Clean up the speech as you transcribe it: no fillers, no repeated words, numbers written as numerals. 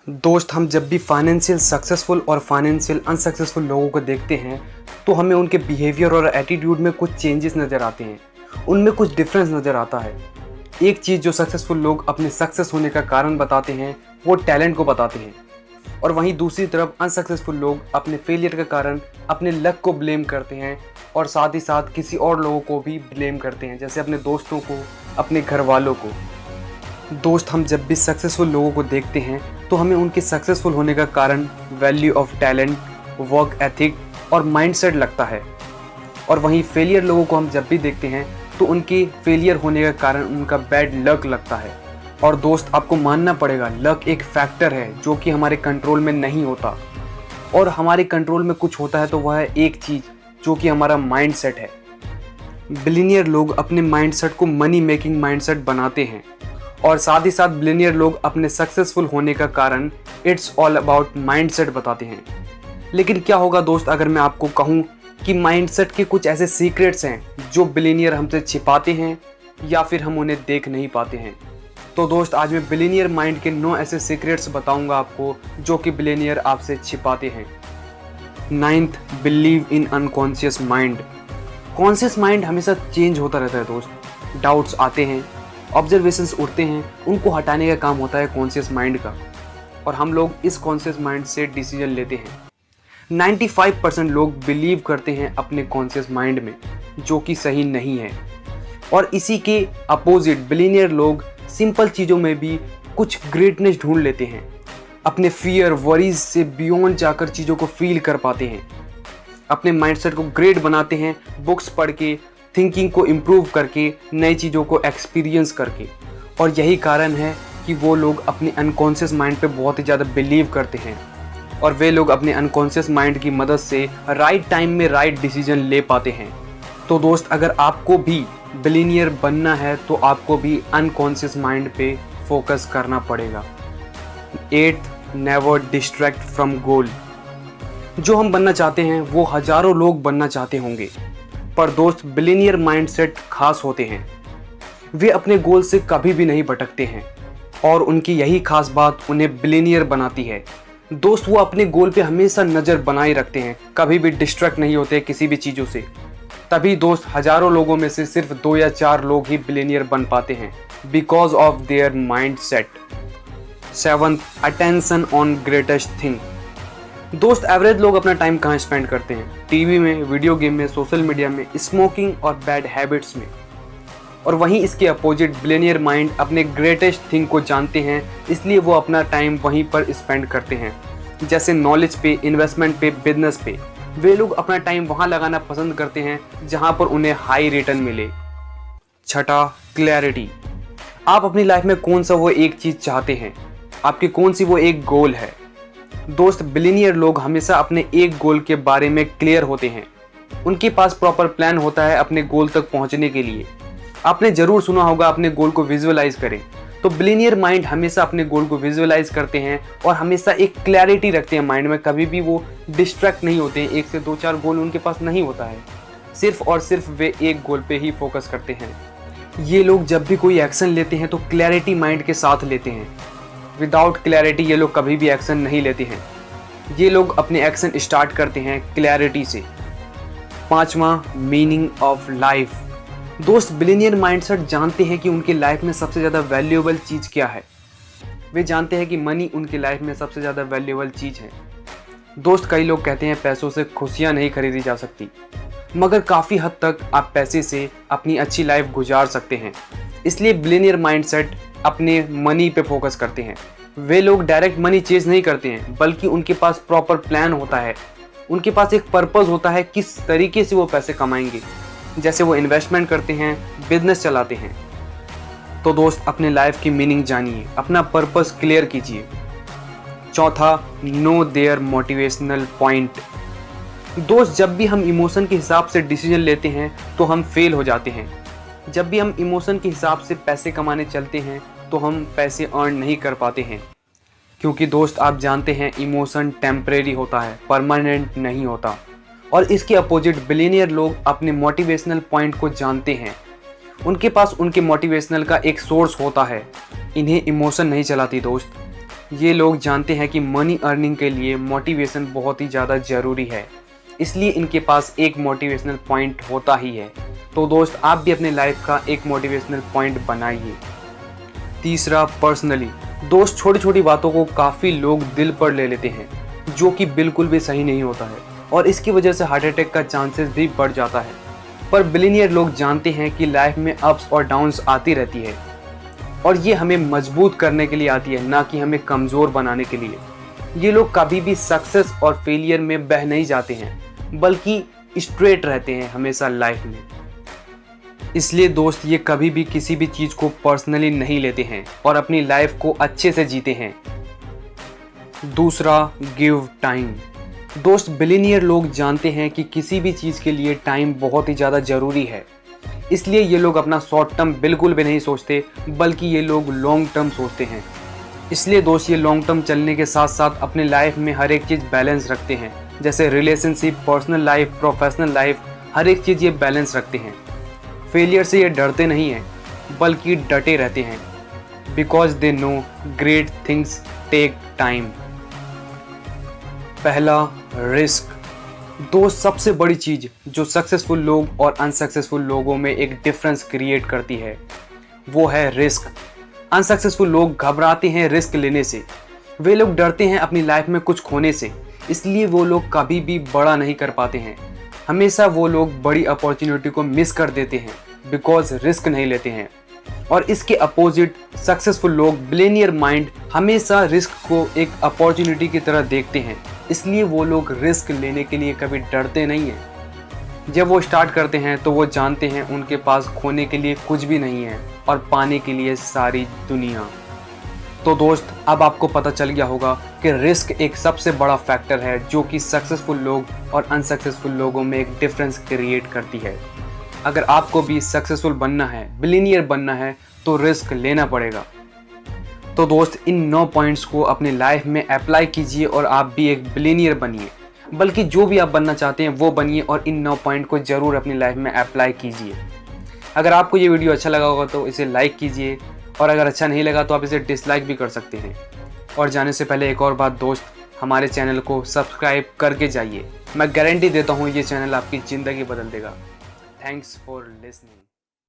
दोस्त, हम जब भी फाइनेंशियल सक्सेसफुल और फाइनेंशियल अनसक्सेसफुल लोगों को देखते हैं तो हमें उनके बिहेवियर और एटीट्यूड में कुछ चेंजेस नज़र आते हैं। उनमें कुछ डिफरेंस नज़र आता है। एक चीज़ जो सक्सेसफुल लोग अपने सक्सेस होने का कारण बताते हैं वो टैलेंट को बताते हैं, और वहीं दूसरी तरफ अनसक्सेसफुल लोग अपने फेलियर के कारण अपने लक को ब्लेम करते हैं और साथ ही साथ किसी और लोगों को भी ब्लेम करते हैं, जैसे अपने दोस्तों को, अपने घर वालों को। दोस्त, हम जब भी सक्सेसफुल लोगों को देखते हैं तो हमें उनके सक्सेसफुल होने का कारण value of talent, work ethic और माइंडसेट लगता है, और वहीं फेलियर लोगों को हम जब भी देखते हैं तो उनके फेलियर होने का कारण उनका बैड लक लगता है। और दोस्त, आपको मानना पड़ेगा, लक एक फैक्टर है जो कि हमारे कंट्रोल में नहीं होता, और हमारे कंट्रोल में कुछ होता है तो वह है एक चीज़ जो कि हमारा माइंडसेट है। बिलियनियर लोग अपने माइंडसेट को मनी मेकिंग माइंडसेट बनाते हैं, और साथ ही साथ बिलियनियर लोग अपने सक्सेसफुल होने का कारण इट्स ऑल अबाउट माइंडसेट बताते हैं। लेकिन क्या होगा दोस्त अगर मैं आपको कहूँ कि माइंडसेट के कुछ ऐसे सीक्रेट्स हैं जो बिलियनियर हमसे छिपाते हैं या फिर हम उन्हें देख नहीं पाते हैं। तो दोस्त, आज मैं बिलियनियर माइंड के 9 ऐसे सीक्रेट्स बताऊंगा आपको जो कि बिलियनियर आपसे छिपाते हैं। 9th, believe in unconscious mind. Conscious mind हमेशा चेंज होता रहता है दोस्त। डाउट्स आते हैं, ऑब्जर्वेशंस उठते हैं, उनको हटाने का काम होता है कॉन्शियस माइंड का, और हम लोग इस कॉन्शियस माइंड से डिसीजन लेते हैं। 95% लोग बिलीव करते हैं अपने कॉन्शियस माइंड में, जो कि सही नहीं है। और इसी के अपोजिट बिलियनियर लोग सिंपल चीज़ों में भी कुछ ग्रेटनेस ढूंढ लेते हैं, अपने फियर वरीज से बियॉन्ड जाकर चीज़ों को फील कर पाते हैं, अपने माइंडसेट को ग्रेट बनाते हैं बुक्स पढ़ के, थिंकिंग को इम्प्रूव करके, नई चीज़ों को एक्सपीरियंस करके। और यही कारण है कि वो लोग अपने अनकॉन्शियस माइंड पे बहुत ही ज़्यादा बिलीव करते हैं, और वे लोग अपने अनकॉन्शियस माइंड की मदद से राइट टाइम में राइट डिसीजन ले पाते हैं। तो दोस्त, अगर आपको भी बिलियनियर बनना है तो आपको भी अनकॉन्शियस माइंड पे फोकस करना पड़ेगा। 8th, नेवर डिस्ट्रैक्ट फ्रॉम गोल। जो हम बनना चाहते हैं वो हज़ारों लोग बनना चाहते होंगे, पर दोस्त बिलियनियर माइंडसेट खास होते हैं। वे अपने गोल से कभी भी नहीं भटकते हैं, और उनकी यही खास बात उन्हें बिलियनियर बनाती है। दोस्त, वो अपने गोल पे हमेशा नज़र बनाए रखते हैं, कभी भी डिस्ट्रैक्ट नहीं होते किसी भी चीज़ों से। तभी दोस्त, हज़ारों लोगों में से सिर्फ 2 या 4 लोग ही बिलियनियर बन पाते हैं, because of their mind set. 7th, attention on greatest thing. दोस्त, एवरेज लोग अपना टाइम कहाँ स्पेंड करते हैं? टीवी में, वीडियो गेम में, सोशल मीडिया में, स्मोकिंग और बैड हैबिट्स में। और वहीं इसके अपोजिट बिलियनियर माइंड अपने ग्रेटेस्ट थिंग को जानते हैं, इसलिए वो अपना टाइम वहीं पर स्पेंड करते हैं, जैसे नॉलेज पे, इन्वेस्टमेंट पे, बिजनेस पे। वे लोग अपना टाइम वहाँ लगाना पसंद करते हैं जहाँ पर उन्हें हाई रिटर्न मिले। 6th, clarity. आप अपनी लाइफ में कौन सा वो एक चीज़ चाहते हैं? आपकी कौन सी वो एक गोल है? दोस्त, बिलियनियर लोग हमेशा अपने एक गोल के बारे में क्लियर होते हैं। उनके पास प्रॉपर प्लान होता है अपने गोल तक पहुंचने के लिए। आपने ज़रूर सुना होगा अपने गोल को विजुअलाइज करें। तो बिलियनियर माइंड हमेशा अपने गोल को विजुअलाइज करते हैं और हमेशा एक क्लैरिटी रखते हैं माइंड में, कभी भी वो डिस्ट्रैक्ट नहीं होते हैं। 1 से 2 4 गोल उनके पास नहीं होता है, सिर्फ और सिर्फ वे एक गोल पे ही फोकस करते हैं। ये लोग जब भी कोई एक्शन लेते हैं तो क्लैरिटी माइंड के साथ लेते हैं। विदाउट क्लैरिटी ये लोग कभी भी एक्शन नहीं लेते हैं। ये लोग अपने एक्शन स्टार्ट करते हैं क्लैरिटी से। 5वां, मीनिंग ऑफ लाइफ। दोस्त, बिलियनियर माइंडसेट जानते हैं कि उनकी लाइफ में सबसे ज़्यादा वैल्यूएबल चीज़ क्या है। वे जानते हैं कि मनी उनकी लाइफ में सबसे ज़्यादा वैल्यूएबल चीज़ है। दोस्त, कई लोग कहते हैं पैसों से खुशियाँ नहीं खरीदी जा सकती, मगर काफ़ी हद तक आप पैसे से अपनी अच्छी लाइफ गुजार सकते हैं। इसलिए बिलियनियर माइंडसेट अपने मनी पे फोकस करते हैं। वे लोग डायरेक्ट मनी चेज नहीं करते हैं, बल्कि उनके पास प्रॉपर प्लान होता है। उनके पास एक पर्पस होता है किस तरीके से वो पैसे कमाएंगे, जैसे वो इन्वेस्टमेंट करते हैं, बिजनेस चलाते हैं। तो दोस्त, अपने लाइफ की मीनिंग जानिए, अपना पर्पस क्लियर कीजिए। 4th, no there motivational point. दोस्त, जब भी हम इमोशन के हिसाब से डिसीजन लेते हैं तो हम फेल हो जाते हैं। जब भी हम इमोशन के हिसाब से पैसे कमाने चलते हैं तो हम पैसे अर्न नहीं कर पाते हैं, क्योंकि दोस्त, आप जानते हैं इमोशन टेम्परेरी होता है, परमानेंट नहीं होता। और इसके अपोजिट बिलियनियर लोग अपने मोटिवेशनल पॉइंट को जानते हैं। उनके पास उनके मोटिवेशनल का एक सोर्स होता है। इन्हें इमोशन नहीं चलाती दोस्त, ये लोग जानते हैं कि मनी अर्निंग के लिए मोटिवेशन बहुत ही ज़्यादा ज़रूरी है, इसलिए इनके पास एक मोटिवेशनल पॉइंट होता ही है। तो दोस्त, आप भी अपने लाइफ का एक मोटिवेशनल पॉइंट बनाइए। तीसरा, पर्सनली। दोस्त, छोटी छोटी बातों को काफ़ी लोग दिल पर ले लेते हैं, जो कि बिल्कुल भी सही नहीं होता है, और इसकी वजह से हार्ट अटैक का चांसेस भी बढ़ जाता है। पर बिलियनियर लोग जानते हैं कि लाइफ में अप्स और डाउन्स आती रहती है, और ये हमें मजबूत करने के लिए आती है, ना कि हमें कमज़ोर बनाने के लिए। ये लोग कभी भी सक्सेस और फेलियर में बह नहीं जाते हैं, बल्कि स्ट्रेट रहते हैं हमेशा लाइफ में। इसलिए दोस्त, ये कभी भी किसी भी चीज़ को पर्सनली नहीं लेते हैं और अपनी लाइफ को अच्छे से जीते हैं। दूसरा, गिव टाइम। दोस्त, बिलियनियर लोग जानते हैं कि किसी भी चीज़ के लिए टाइम बहुत ही ज़्यादा ज़रूरी है, इसलिए ये लोग अपना शॉर्ट टर्म बिल्कुल भी नहीं सोचते, बल्कि ये लोग लॉन्ग टर्म सोचते हैं। इसलिए दोस्त, ये लॉन्ग टर्म चलने के साथ साथ अपने लाइफ में हर एक चीज़ बैलेंस रखते हैं, जैसे relationship, personal life, professional life, हर एक चीज़ ये बैलेंस रखते हैं। फेलियर से ये डरते नहीं हैं, बल्कि डटे रहते हैं, because they know great things take time. पहला, रिस्क। दोस्त, सबसे बड़ी चीज़ जो सक्सेसफुल लोग और अनसक्सेसफुल लोगों में एक डिफरेंस क्रिएट करती है, वो है रिस्क। अनसक्सेसफुल लोग घबराते हैं रिस्क लेने से, वे लोग डरते हैं अपनी लाइफ में कुछ खोने से, इसलिए वो लोग कभी भी बड़ा नहीं कर पाते हैं। हमेशा वो लोग बड़ी अपॉर्चुनिटी को मिस कर देते हैं, बिकॉज रिस्क नहीं लेते हैं। और इसके अपोजिट सक्सेसफुल लोग, बिलियनियर माइंड, हमेशा रिस्क को एक अपॉर्चुनिटी की तरह देखते हैं, इसलिए वो लोग रिस्क लेने के लिए कभी डरते नहीं हैं। जब वो स्टार्ट करते हैं तो वो जानते हैं उनके पास खोने के लिए कुछ भी नहीं है और पाने के लिए सारी दुनिया। तो दोस्त, अब आपको पता चल गया होगा कि रिस्क एक सबसे बड़ा फैक्टर है जो कि सक्सेसफुल लोग और अनसक्सेसफुल लोगों में एक डिफरेंस क्रिएट करती है। अगर आपको भी सक्सेसफुल बनना है, बिलियनियर बनना है, तो रिस्क लेना पड़ेगा। तो दोस्त, इन 9 पॉइंट्स को अपनी लाइफ में अप्लाई कीजिए और आप भी एक बिलियनियर बनिए, बल्कि जो भी आप बनना चाहते हैं वो बनिए, और इन 9 पॉइंट को ज़रूर अपनी लाइफ में अप्लाई कीजिए। अगर आपको ये वीडियो अच्छा लगा होगा तो इसे लाइक कीजिए, और अगर अच्छा नहीं लगा तो आप इसे डिसलाइक भी कर सकते हैं। और जाने से पहले एक और बात दोस्त, हमारे चैनल को सब्सक्राइब करके जाइए। मैं गारंटी देता हूँ ये चैनल आपकी ज़िंदगी बदल देगा। Thanks for listening.